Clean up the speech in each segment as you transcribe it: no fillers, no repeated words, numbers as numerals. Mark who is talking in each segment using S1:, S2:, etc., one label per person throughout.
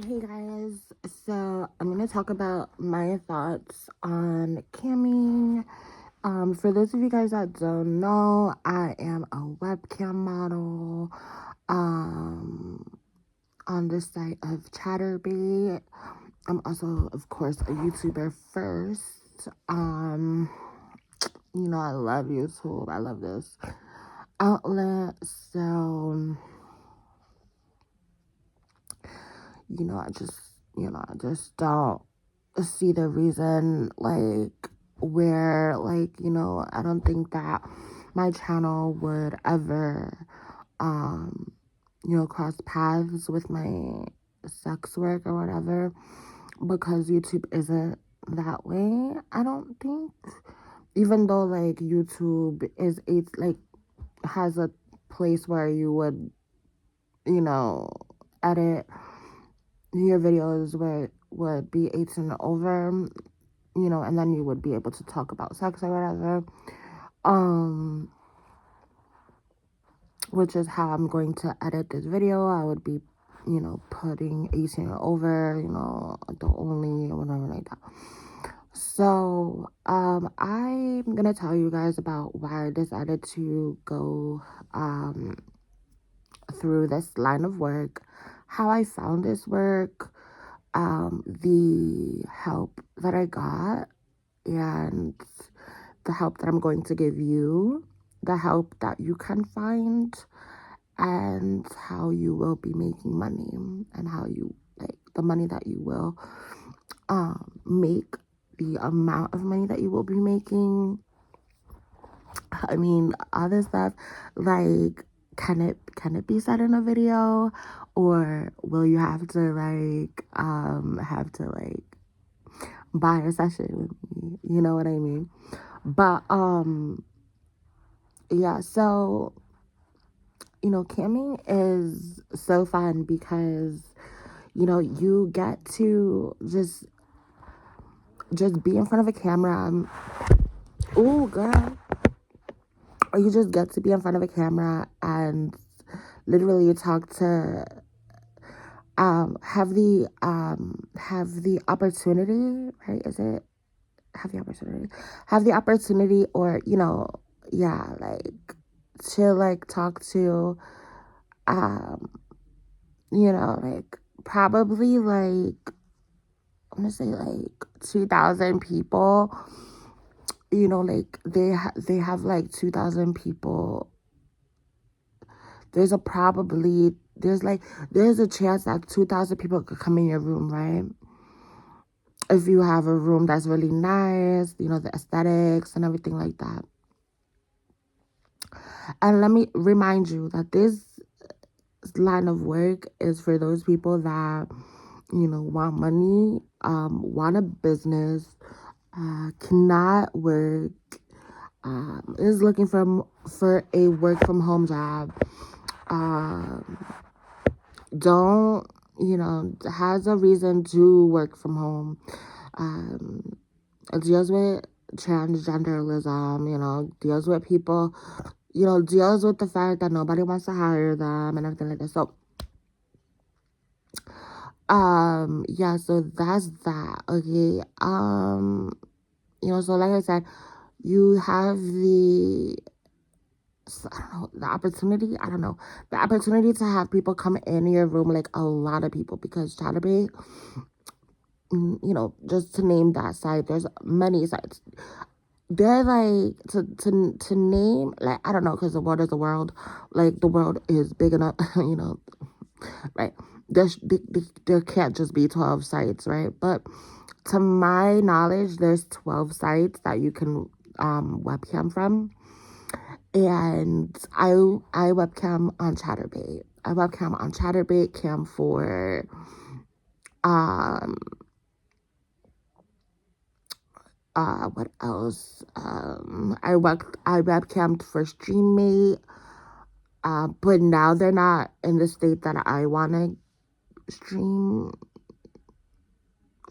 S1: Hey guys, so I'm gonna talk about my thoughts on camming. For those of you guys that don't know, I am a webcam model on the site of Chatterbait. I'm also, of course, a YouTuber first. I love YouTube. I love this outlet. So, I just don't see the reason, I don't think that my channel would ever, um, cross paths with my sex work or whatever, because YouTube isn't that way, I don't think. Even though, YouTube has a place where you would, you know, edit your videos where it would be 18 and over, and then you would be able to talk about sex or whatever. Which is how I'm going to edit this video. I would be, putting 18 and over, the only or whatever like that. So, I'm gonna tell you guys about why I decided to go through this line of work, how I found this work, the help that I got, and the help that I'm going to give you, the help that you can find, and how you will be making money, and how you, the money that you will make, the amount of money that you will be making. I mean, other stuff, can it be said in a video, or will you have to buy a session with me? You know what I mean? But yeah, so camming is so fun because you get to just be in front of a camera. Oh, girl. Or you just get to be in front of a camera and literally talk to have the opportunity, right? Is it have the opportunity, or yeah, to talk to probably I'm gonna say 2,000 people. They have 2,000 people. There's a chance that 2,000 people could come in your room, right? If you have a room that's really nice, the aesthetics and everything like that. And let me remind you that this line of work is for those people that, want money, want a business, cannot work, is looking for a work from home job, don't, has a reason to work from home, deals with transgenderism, deals with people, deals with the fact that nobody wants to hire them and everything like that. So, yeah, so that's that. Okay. So like I said, you have the opportunity, the opportunity to have people come in your room, a lot of people, because Chatterbait, just to name that site, there's many sites. They're to name, I don't know, because the world is the world, the world is big enough, right? There can't just be 12 sites, right? But to my knowledge, there's 12 sites that you can webcam from. And I webcam on Chatterbait. I webcam on Chatterbait, Cam 4, what else? I webcammed for StreamMate, but now they're not in the state that I want to stream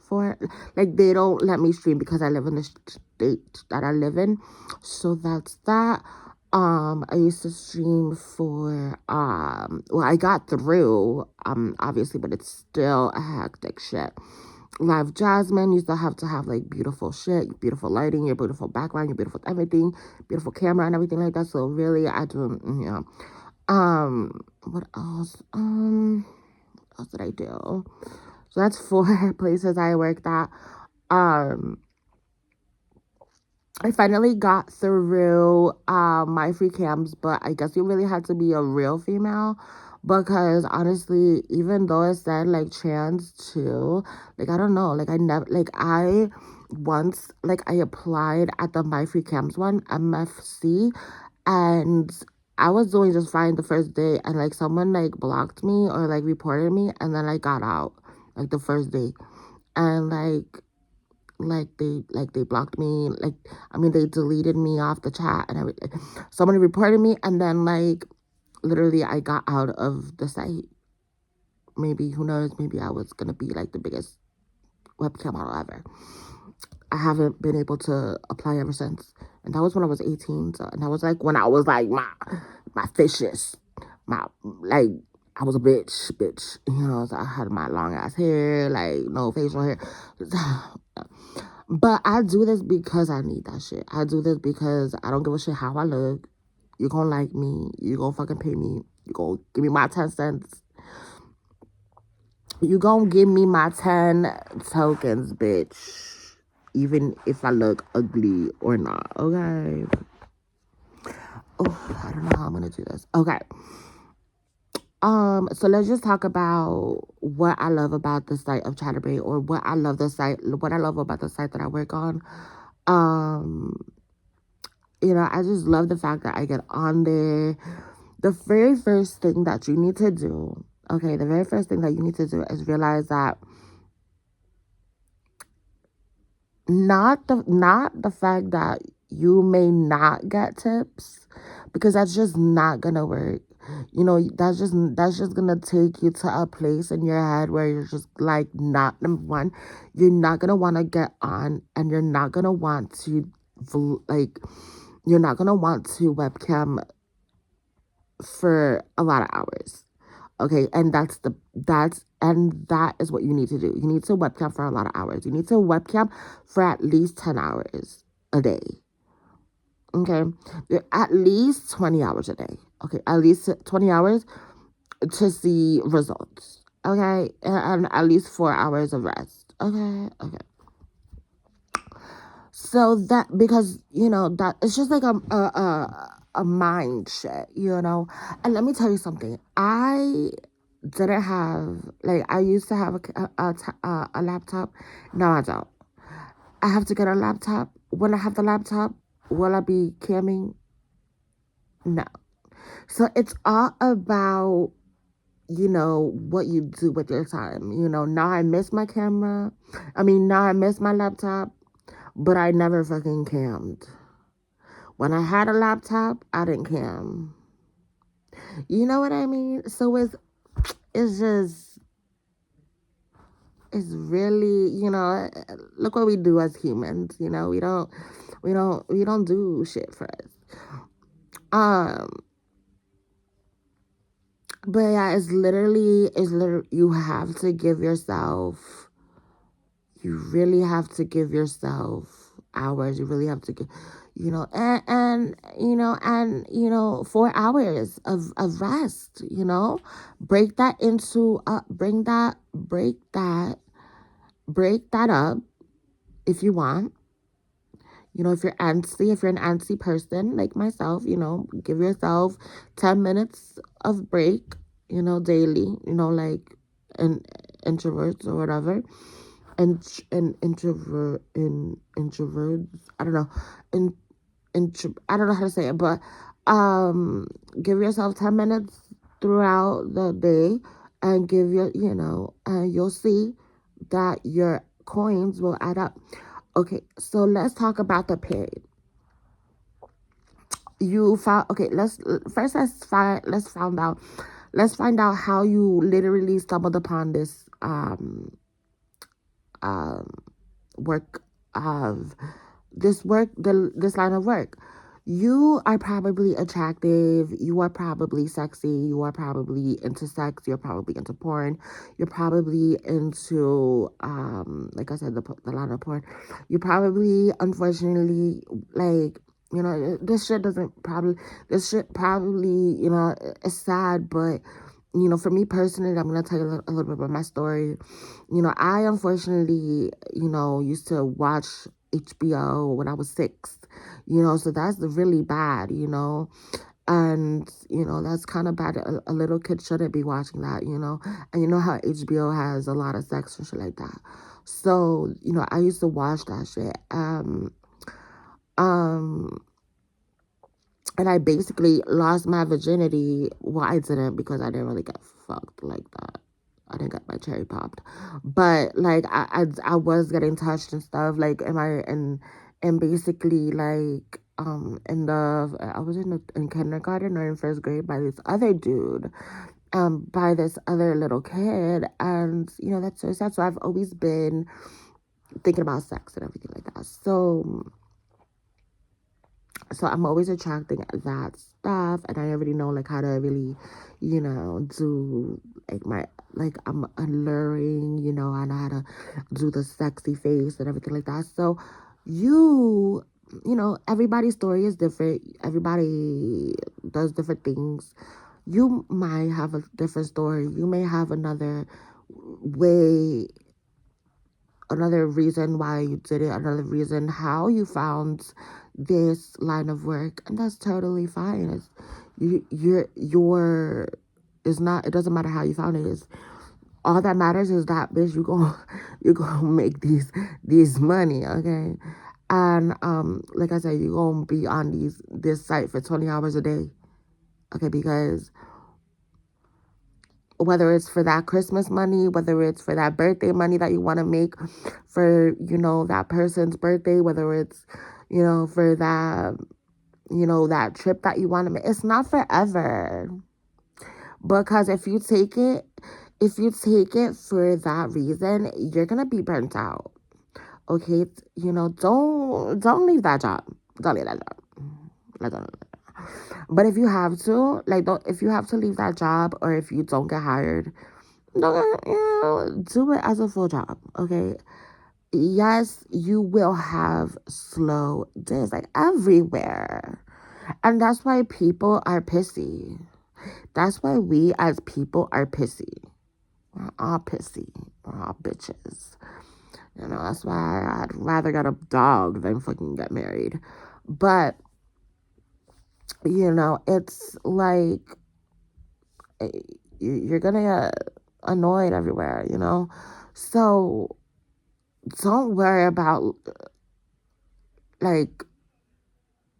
S1: for. They don't let me stream because I live in the state that I live in. So that's that. I used to stream for well, I got through obviously, but it's still a hectic shit. Live Jasmine used to have like beautiful shit, beautiful lighting, your beautiful background, your beautiful everything, beautiful camera and everything like that. So really I do, you know. What else? What else did I do? So that's 4 places I worked at. I finally got through my free cams, but I guess you really had to be a real female because honestly, even though it said like trans too, like I don't know, like I never like I once like I applied at the my free cams one, MFC, and I was doing just fine the first day and like someone like blocked me or like reported me and then I got out like the first day and they blocked me, like I mean they deleted me off the chat and everything. Somebody reported me and then like literally I got out of the site. Maybe, who knows, maybe I was gonna be like the biggest webcam model ever. I haven't been able to apply ever since, and that was when I was 18. So, and that was like when I was like my fishes, my like I was a bitch, you know. So I had my long ass hair, like no facial hair. But I do this because I need that shit. I do this because I don't give a shit how I look. You gonna like me. You gonna fucking pay me. You gonna give me my 10 cents. You gonna give me my 10 tokens, bitch. Even if I look ugly or not, okay? Oh, I don't know how I'm gonna do this. Okay. So let's just talk about what I love about the site of Chatterbait, or what I love about the site that I work on. You know, I just love the fact that I get on there. The very first thing that you need to do, okay, the very first thing that you need to do is realize that not the fact that you may not get tips, because that's just not gonna work. You know, that's just gonna take you to a place in your head where you're just like, not, number one, you're not gonna want to get on, and you're not gonna want to like you're not gonna want to webcam for a lot of hours. Okay, and that is what you need to do. You need to webcam for a lot of hours. You need to webcam for at least 10 hours a day. Okay, at least 20 hours a day. Okay, at least 20 hours to see results. Okay, and at least 4 hours of rest. Okay. So that, because you know that it's just like a mind shit, you know. And let me tell you something. I didn't have, like, I used to have a laptop. No, I don't. I have to get a laptop. When I have the laptop, will I be camming? No. So it's all about, you know, what you do with your time. You know, now I miss my camera. Now I miss my laptop, but I never fucking cammed. When I had a laptop, I didn't cam. You know what I mean? So it's just, it's really, you know, look what we do as humans. You know, we don't do shit for us. But yeah, it's literally, you have to give yourself, you really have to give yourself hours. You really have to give, you know, and 4 hours of rest, you know. Break that into break that up if you want. You know, if you're an antsy person like myself, you know, give yourself 10 minutes of break, you know, daily, you know, like in introverts or whatever. And introverts, I don't know. I don't know how to say it, but give yourself 10 minutes throughout the day, and and you'll see that your coins will add up. Okay, so let's talk about the period. You found, okay, let's find out how you literally stumbled upon this work of this line of work. you are probably attractive, you are probably sexy, you are probably into sex, you're probably into porn, you're probably into like I said, the line of porn. You probably, unfortunately, like, you know, this shit probably, you know, it's sad, but you know, for me personally, I'm gonna tell you a little bit about my story. You know, I unfortunately, you know, used to watch HBO when I was 6, you know, so that's really bad, you know, and, you know, that's kind of bad. A little kid shouldn't be watching that, you know, and you know how HBO has a lot of sex and shit like that. So, you know, I used to watch that shit. Um, and I basically lost my virginity. Well, I didn't, because I didn't really get fucked like that. I didn't get my cherry popped, but like I was getting touched and stuff. Like, and basically like in the I was in kindergarten or in first grade by this other dude, by this other little kid, and you know that's so sad. So I've always been thinking about sex and everything like that. So I'm always attracting that stuff, and I already know like how to really, you know, do like I'm alluring, you know, I know how to do the sexy face and everything like that. So you know, everybody's story is different. Everybody does different things. You might have a different story. You may have way another reason why you did it, another reason how you found this line of work, and that's totally fine. It's your it's not, it doesn't matter how you found it. It's all that matters is that bitch you gonna make these money, okay? And like I said, you gonna be on this site for 20 hours a day, okay? Because whether it's for that Christmas money, whether it's for that birthday money that you want to make for, you know, that person's birthday, whether it's, you know, for that, you know, that trip that you want to make, it's not forever. Because if you take it for that reason, you're going to be burnt out. Okay? You know, don't leave that job. Don't leave that job. Like, don't. But if you have to, like, don't, if you have to leave that job, or if you don't get hired, don't, you know, do it as a full job, okay? Yes, you will have slow days, like everywhere. And that's why people are pissy. That's why we as people are pissy. We're all pissy. We're all bitches. You know, that's why I'd rather get a dog than fucking get married. But, you know, it's like, you're gonna get annoyed everywhere, you know? So don't worry about like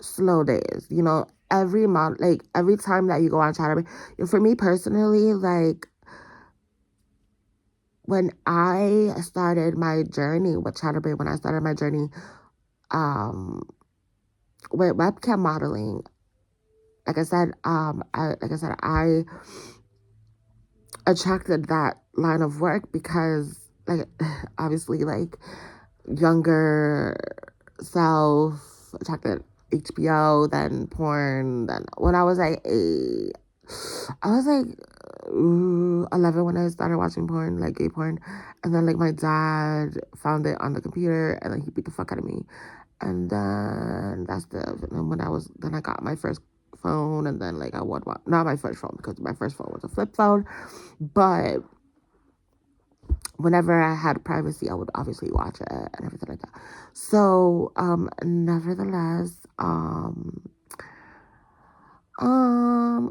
S1: slow days, you know? Every month, like every time that you go on Chatterbait, for me personally, like when I started my journey with Chatterbait, when I started my journey with webcam modeling, I attracted that line of work because, like, obviously, like, younger self, attracted HBO, then porn. Then when I was like 8, I was like 11 when I started watching porn, like gay porn. And then, like, my dad found it on the computer, and then he beat the fuck out of me. And then then I got my first phone, and then, like, not my first phone, because my first phone was a flip phone, but whenever I had privacy, I would obviously watch it and everything like that. So, nevertheless,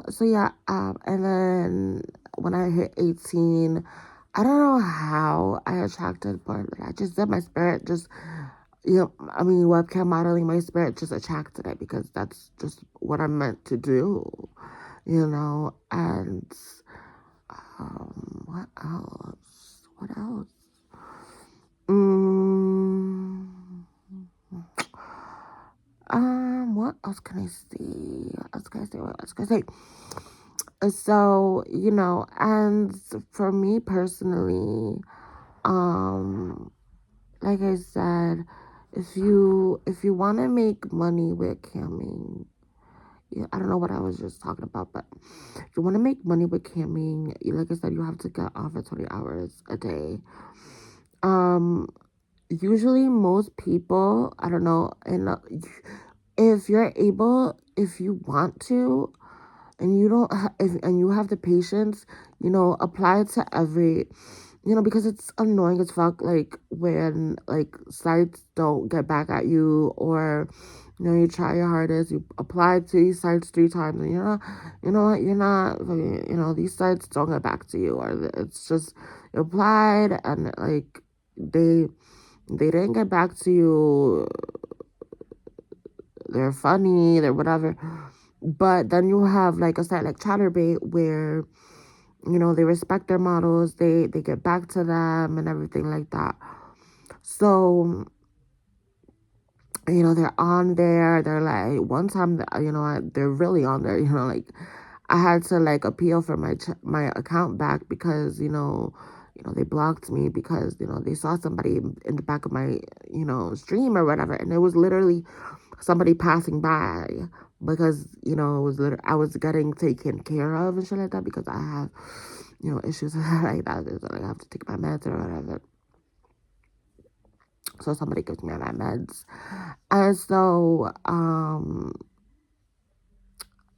S1: so yeah, and then when I hit 18, I don't know how I attracted, but I just did. My spirit just, you know, I mean, webcam modeling, my spirit just attracted it, because that's just what I'm meant to do, you know. And what else? What else? Mm, what else can I see? What else can I say? What else can I say? So, you know, and for me personally, like I said, if you want to make money with camming, yeah, I don't know what I was just talking about, but if you want to make money with camming, like I said, you have to get off for 20 hours a day. Usually most people, I don't know, and if you're able, if you want to, and you don't and you have the patience, apply it to every, because it's annoying as fuck, like when like sites don't get back at you, or you try your hardest, you apply to these sites 3 times, and you're not these sites don't get back to you, or it's just you applied and like they didn't get back to you, they're funny, they're whatever. But then you have like a site like Chatterbait where they respect their models, they get back to them and everything like that. So they're on there, they're like, one time they're really on there, like I had to like appeal for my account back because they blocked me because they saw somebody in the back of my stream or whatever, and it was literally somebody passing by, because it was I was getting taken care of and shit like that, because I have issues like that. It's like I have to take my meds or whatever. So somebody gives me my meds, and so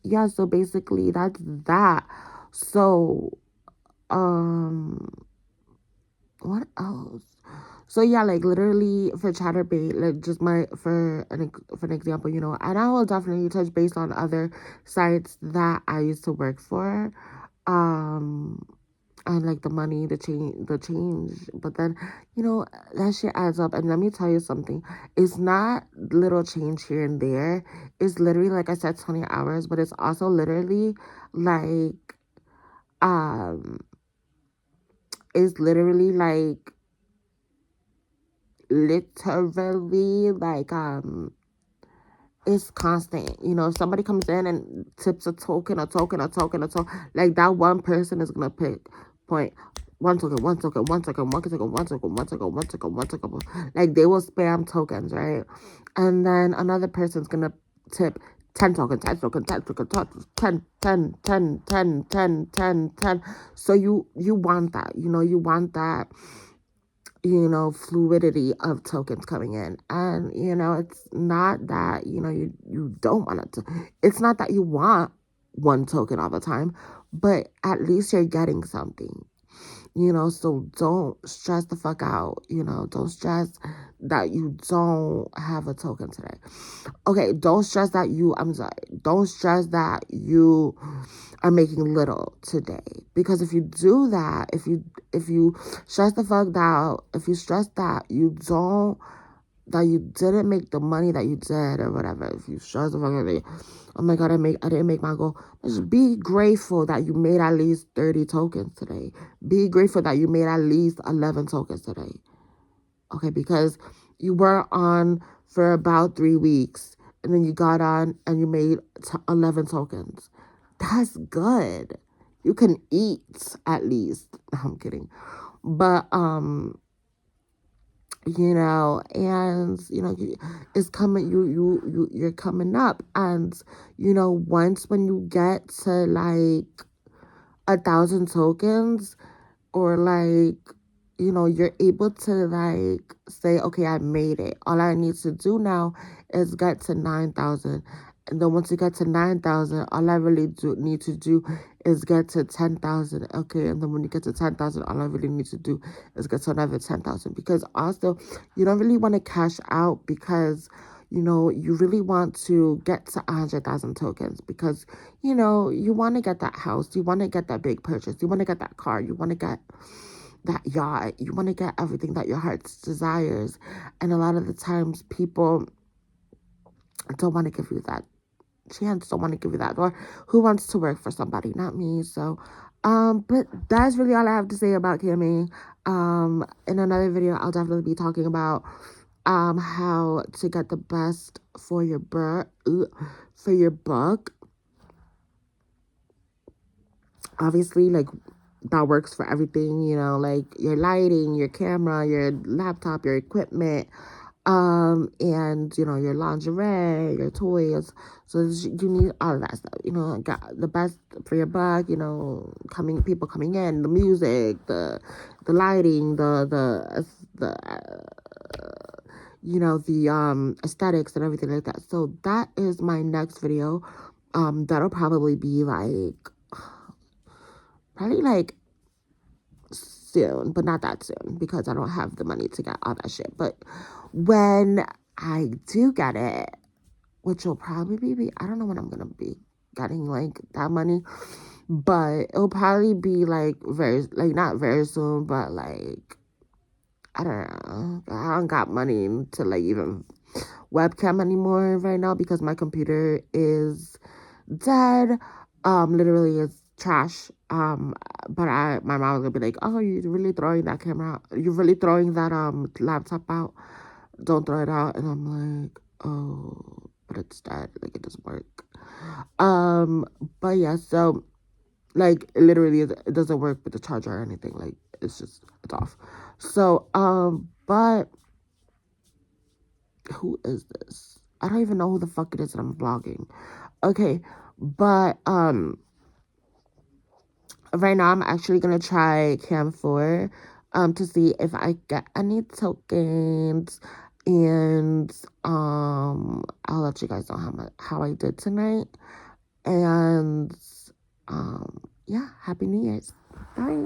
S1: yeah. So basically, that's that. So what else? So yeah, like literally for Chatterbait, like just for an example, and I will definitely touch base on other sites that I used to work for, um, and like the change. But then, that shit adds up. And let me tell you something: it's not little change here and there. It's literally, like I said, 20 hours, but it's also literally like um, it's literally like literally like it's constant. If somebody comes in and tips a token, like that one person is gonna pick point one token, one token, one token, one token, one token, one token, one token, one token. Like they will spam tokens, right? And then another person's gonna tip 10 tokens, 10 tokens, 10 tokens, 10, 10, 10, 10, 10, 10, 10. So you want that, you want that fluidity of tokens coming in. And, it's not that, you don't want it to, it's not that you want one token all the time, but at least you're getting something, so don't stress the fuck out, don't stress that you don't have a token today. Okay, don't stress that you are making little today, because if you do that, if you stress the fuck out, if you stress that you didn't make the money that you did or whatever, if you stress the fuck out, oh my god, I didn't make my goal, just be grateful that you made at least 30 tokens today. Be grateful that you made at least 11 tokens today. Okay, because you were on for about 3 weeks, and then you got on and you made 11 tokens. That's good. You can eat at least. No, I'm kidding. But and it's coming, you're coming up, and once when you get to like 1,000 tokens, or like you're able to like say, okay, I made it, all I need to do now is get to 9,000. And then once you get to 9,000, all I really need to do is get to 10,000. Okay, and then when you get to 10,000, all I really need to do is get to another 10,000. Because also, you don't really want to cash out, because you really want to get to 100,000 tokens, because you want to get that house, you want to get that big purchase, you want to get that car, you want to get that yacht, you want to get everything that your heart desires. And a lot of the times people don't want to give you that chance, don't want to give you that, or who wants to work for somebody, not me. So but that's really all I have to say about camming. In another video I'll definitely be talking about how to get the best for your book. Obviously, like, that works for everything, like your lighting, your camera, your laptop, your equipment, And your lingerie, your toys. So you need all of that stuff. Got the best for your buck. People coming in, the music, the lighting, the aesthetics and everything like that. So that is my next video. That'll probably be like soon, but not that soon because I don't have the money to get all that shit. But when I do get it, which will probably be, I don't know when I'm gonna be getting like that money, but it'll probably be like not very soon, but like, I don't know. I don't got money to like even webcam anymore right now because my computer is dead. Literally it's trash. But my mom was gonna be like, "Oh, you're really throwing that camera out? You're really throwing that laptop out? Don't throw it out." And I'm like, "Oh, but it's dead. Like it doesn't work." But yeah, so like literally it doesn't work with the charger or anything. Like it's off. So but who is this? I don't even know who the fuck it is that I'm vlogging. Okay, but right now I'm actually gonna try Cam 4 to see if I get any tokens, and I'll let you guys know how I did tonight. And yeah, happy New Year's. Bye.